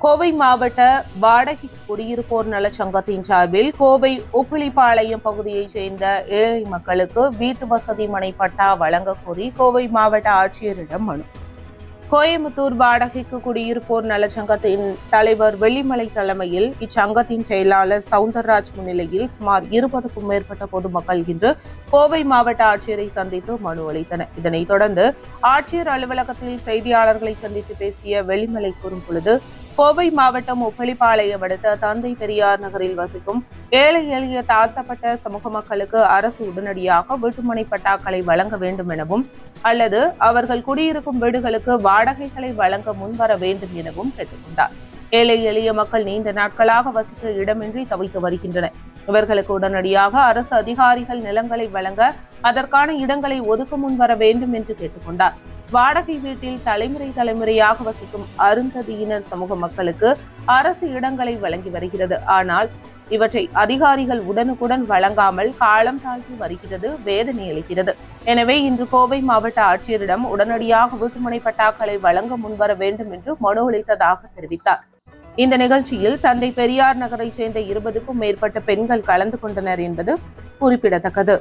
கோவை மாவட்ட வாடகை குடியிருப்போர் நலச்சங்கத்தின் சார்பில் கோவை உப்பிலிப்பாளையம் பகுதியைச் சேர்ந்த ஏழை மக்களுக்கு வீட்டு வசதி மனை பட்டா வழங்கக் கோரி கோவை மாவட்ட ஆட்சியரிடம் மனு. கோயம்புத்தூர் வாடகைக்கு குடியிருப்போர் நலச்சங்கத்தின் தலைவர் வெள்ளிமலை தலைமையில் இச்சங்கத்தின் செயலாளர் சவுந்தரராஜ் முன்னிலையில் சுமார் 20க்கும் மேற்பட்ட பொதுமக்கள் இன்று கோவை மாவட்ட ஆட்சியரை சந்தித்து மனு அளித்தனர். இதனைத் தொடர்ந்து ஆட்சியர் அலுவலகத்தில் செய்தியாளர்களை சந்தித்து பேசிய வெள்ளிமலை கூறும் பொழுது, கோவை மாவட்டம் உப்பிலிப்பாளையம் அடுத்த தந்தை பெரியார் நகரில் வசிக்கும் ஏழை எளிய தாழ்த்தப்பட்ட சமூக மக்களுக்கு அரசு உடனடியாக வீட்டுமனை பட்டாக்களை வழங்க வேண்டும் எனவும் அல்லது அவர்கள் குடியிருக்கும் வீடுகளுக்கு வாடகைகளை வழங்க முன்வர வேண்டும் எனவும் கேட்டுக்கொண்டார். ஏழை எளிய மக்கள் நீண்ட நாட்களாக வசிக்க இடமின்றி தவித்து வருகின்றனர். இவர்களுக்கு உடனடியாக அரசு அதிகாரிகள் நிலங்களை வழங்க அதற்கான இடங்களை ஒதுக்க முன்வர வேண்டும் என்று கேட்டுக்கொண்டார். வாடகை வீட்டில் தலைமுறையாக வசிக்கும் அருந்ததியினர் சமூக மக்களுக்கு அரசு இடங்களை வழங்கி வருகிறது. ஆனால் இவற்றை அதிகாரிகள் உடனுக்குடன் வழங்காமல் காலம் தாழ்த்தி வருகிறது, வேதனை அளிக்கிறது. எனவே இன்று கோவை மாவட்ட ஆட்சியரிடம் உடனடியாக வீட்டுமனை பட்டாக்களை வழங்க முன்வர வேண்டும் என்று மனு அளித்ததாக தெரிவித்தார். இந்த நிகழ்ச்சியில் தந்தை பெரியார் நகரைச் சேர்ந்த 20க்கும் மேற்பட்ட பெண்கள் கலந்து கொண்டனர் என்பது குறிப்பிடத்தக்கது.